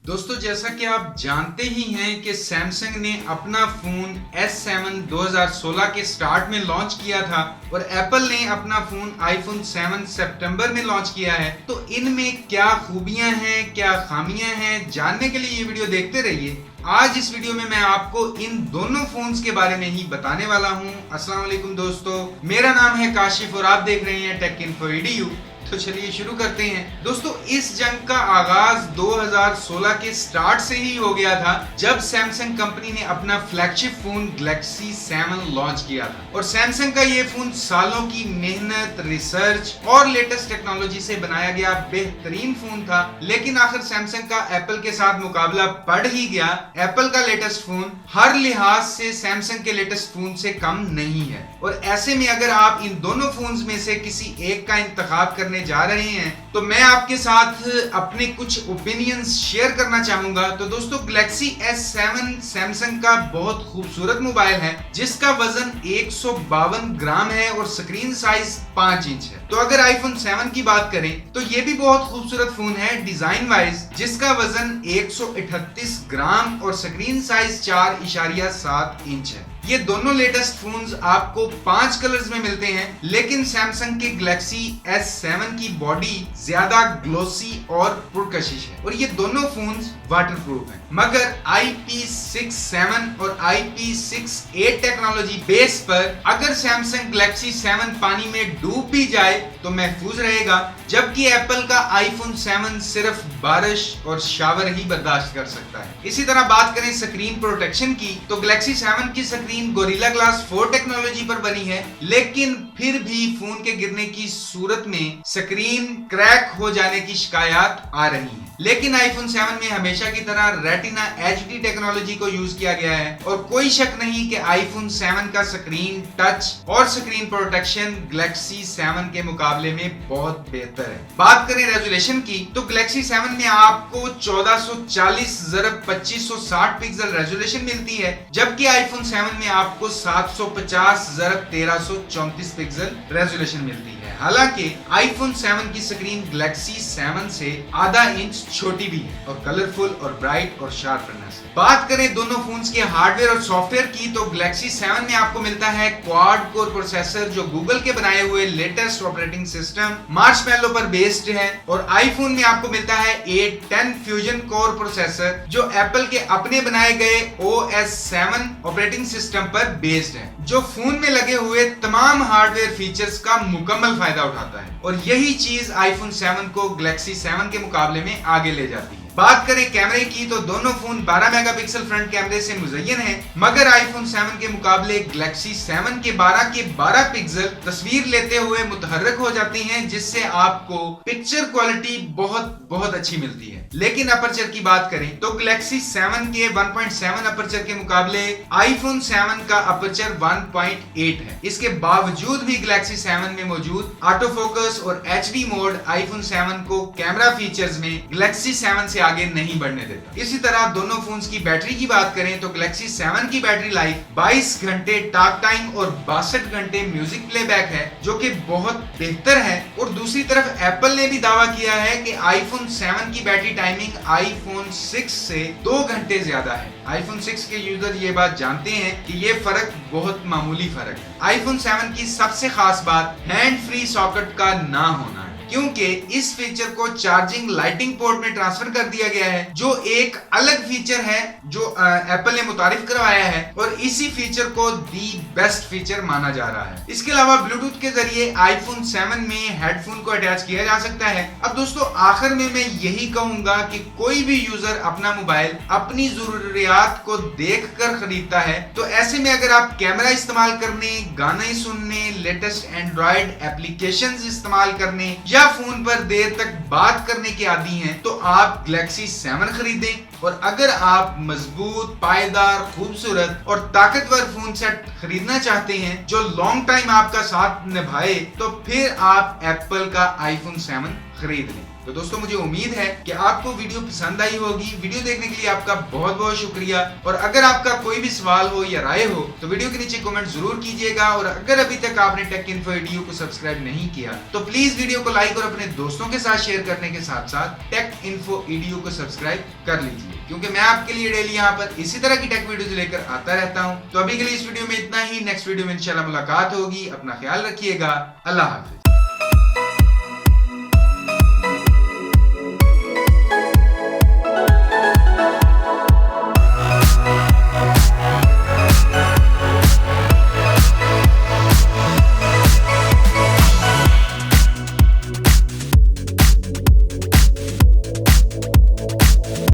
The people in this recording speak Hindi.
दोस्तों, जैसा कि आप जानते ही हैं कि सैमसंग ने अपना फोन S7 2016 के स्टार्ट में लॉन्च किया था और एप्पल ने अपना फोन आईफोन 7 सितंबर में लॉन्च किया है। तो इनमें क्या खूबियां हैं, क्या खामियां हैं, जानने के लिए ये वीडियो देखते रहिए। आज इस वीडियो में मैं आपको इन दोनों फोन्स के बारे में ही बताने वाला हूं। अस्सलाम वालेकुम दोस्तों, मेरा नाम है काशिफ और आप देख रहे हैं टेक इन्फो EDU। तो चलिए शुरू करते हैं। दोस्तों, इस जंग का आगाज 2016 के स्टार्ट से ही हो गया था, जब सैमसंग कंपनी ने अपना फ्लैगशिप फोन गैलेक्सी 7 लॉन्च किया था। और सैमसंग का ये फोन सालों की मेहनत, रिसर्च और लेटेस्ट टेक्नोलॉजी से बनाया गया बेहतरीन फोन था। लेकिन आखिर सैमसंग का एप्पल के साथ मुकाबला पड़ ही गया। एप्पल का लेटेस्ट फोन हर लिहाज से सैमसंग के लेटेस्ट फोन से कम नहीं है। और ऐसे में अगर आप इन दोनों फोन्स में से किसी एक का इंतखाब करने जा रहे हैं तो मैं आपके साथ अपने कुछ ओपिनियंस शेयर करना चाहूंगा। तो दोस्तों, गैलेक्सी S7 सैमसंग का बहुत खूबसूरत मोबाइल है जिसका वजन 152 ग्राम है और स्क्रीन साइज 5 इंच है। तो अगर आईफोन 7 की बात करें तो ये भी बहुत खूबसूरत फोन है डिजाइन वाइज, जिसका वजन 138 ग्राम और स्क्रीन साइज 4.7 इंच है। ये दोनों लेटेस्ट फोन्स आपको 5 कलर्स में मिलते हैं, लेकिन सैमसंग के गैलेक्सी S7 की बॉडी ज्यादा ग्लोसी और पुरकशिश है और ये दोनों फोन्स वाटरप्रूफ हैं। मगर IP67 और IP68 टेक्नोलॉजी बेस पर अगर सैमसंग गैलेक्सी 7 पानी में डूब भी जाए तो महफूज रहेगा, जबकि एप्पल का आईफोन 7 सिर्फ बारिश और शावर ही बर्दाश्त कर सकता है। इसी तरह बात करें स्क्रीन प्रोटेक्शन की तो गैलेक्सी 7 की स्क्रीन गोरिल्ला ग्लास 4 टेक्नोलॉजी पर बनी है, लेकिन फिर भी फोन के गिरने की सूरत में स्क्रीन क्रैक हो जाने की शिकायत आ रही है। लेकिन आईफोन 7 में हमेशा की तरह रेटिना HD टेक्नोलॉजी को यूज किया गया है और कोई शक नहीं कि आईफोन 7 का स्क्रीन टच और स्क्रीन प्रोटेक्शन गैलेक्सी 7 के मुकाबले में बहुत बेहतर है। बात करें रेजोल्यूशन की तो गैलेक्सी 7 में आपको 1440x2560 पिक्सल रेजोल्यूशन मिलती है, जबकि आईफोन 7 में आपको 750x1334 पिक्सल रेजोल्यूशन मिलती है। हालांकि आईफोन 7 की स्क्रीन गैलेक्सी 7 से आधा इंच छोटी भी है और कलरफुल और ब्राइट और शार्पनेस। बात करें दोनों फोन्स के हार्डवेयर और सॉफ्टवेयर की तो गैलेक्सी 7 में आपको मिलता है क्वाड कोर प्रोसेसर जो गूगल के बनाए हुए लेटेस्ट ऑपरेटिंग सिस्टम मार्शमैलो पर बेस्ड है, और आईफोन में आपको मिलता है A10 फ्यूजन कोर प्रोसेसर जो एप्पल के अपने बनाए गए OS 7 ऑपरेटिंग सिस्टम पर बेस्ड है, जो फोन में लगे हुए तमाम हार्डवेयर फीचर्स का मुकम्मल फायदा उठाता है। और यही चीज आईफोन 7 को गैलेक्सी 7 के मुकाबले में आगे ले जाती है। बात करें कैमरे की तो दोनों फोन 12 मेगापिक्सल फ्रंट कैमरे से मुज़य्यन हैं, मगर आईफोन 7 के मुकाबले गैलेक्सी 7 के 12 पिक्सल तस्वीर लेते हुए मुतहर्रिक हो जाती हैं, जिससे आपको पिक्चर क्वालिटी बहुत अच्छी मिलती है। लेकिन अपर्चर की बात करें तो गैलेक्सी 7 के 1.7 अपर्चर के मुकाबले आईफोन 7 का अपर्चर 1.8 है। इसके बावजूद भी गैलेक्सी 7 में मौजूद ऑटो फोकस और HD मोड आईफोन 7 को कैमरा फीचर्स में गैलेक्सी 7 से आगे नहीं बढ़ने देता। इसी तरह दोनों फोन्स की बैटरी की बात करें तो गैलेक्सी 7 की बैटरी लाइफ 22 घंटे टॉक टाइम और 62 घंटे म्यूजिक प्लेबैक है, जो कि बहुत बेहतर है। और दूसरी तरफ एप्पल ने भी दावा किया है कि आईफोन 7 की बैटरी टाइमिंग आईफोन 6 से 2 घंटे ज्यादा है। आईफोन 6 के यूजर ये बात जानते हैं कि ये फर्क बहुत मामूली फर्क है। आईफोन 7 की सबसे खास बात हैंड फ्री सॉकेट का ना होना है, क्योंकि इस फीचर को चार्जिंग लाइटिंग पोर्ट में ट्रांसफर कर दिया गया है, जो एक अलग फीचर है जो एप्पल ने मुतारिफ करवाया है और इसी फीचर को दी बेस्ट फीचर माना जा रहा है। इसके अलावा ब्लूटूथ के जरिए आईफोन 7 में हेडफोन को अटैच किया जा सकता है। अब दोस्तों, आखिर में मैं यही कहूंगा कि कोई भी यूजर अपना मोबाइल अपनी जरूरियात को देखकर खरीदता है, तो ऐसे में अगर आप कैमरा इस्तेमाल करने, गाने सुनने, लेटेस्ट एंड्रॉइड एप्लीकेशंस इस्तेमाल करने या फोन पर देर तक बात करने के आदी हैं तो आप गैलेक्सी 7 खरीदें। और अगर आप मजबूत, पायदार, खूबसूरत और ताकतवर फोन सेट खरीदना चाहते हैं जो लॉन्ग टाइम आपका साथ निभाए, तो फिर आप एप्पल का आईफोन 7 खरीद लें। तो दोस्तों मुझे उम्मीद है कि आपको वीडियो पसंद आई होगी। वीडियो देखने के लिए आपका बहुत बहुत शुक्रिया। और अगर आपका कोई भी सवाल हो या राय हो तो वीडियो के नीचे कमेंट जरूर कीजिएगा। और अगर अभी तक आपने टेक इन्फो ईडीयू को सब्सक्राइब नहीं किया तो प्लीज वीडियो को लाइक और अपने दोस्तों के साथ शेयर करने के साथ साथ टेक इन्फो ईडीयू को सब्सक्राइब कर लीजिए, क्योंकि मैं आपके लिए डेली यहाँ पर इसी तरह की टेक वीडियोस लेकर आता रहता हूँ। तो अभी के लिए इस वीडियो में इतना ही। नेक्स्ट वीडियो में इंशाल्लाह मुलाकात होगी। अपना ख्याल रखिएगा। अल्लाह हाफिज।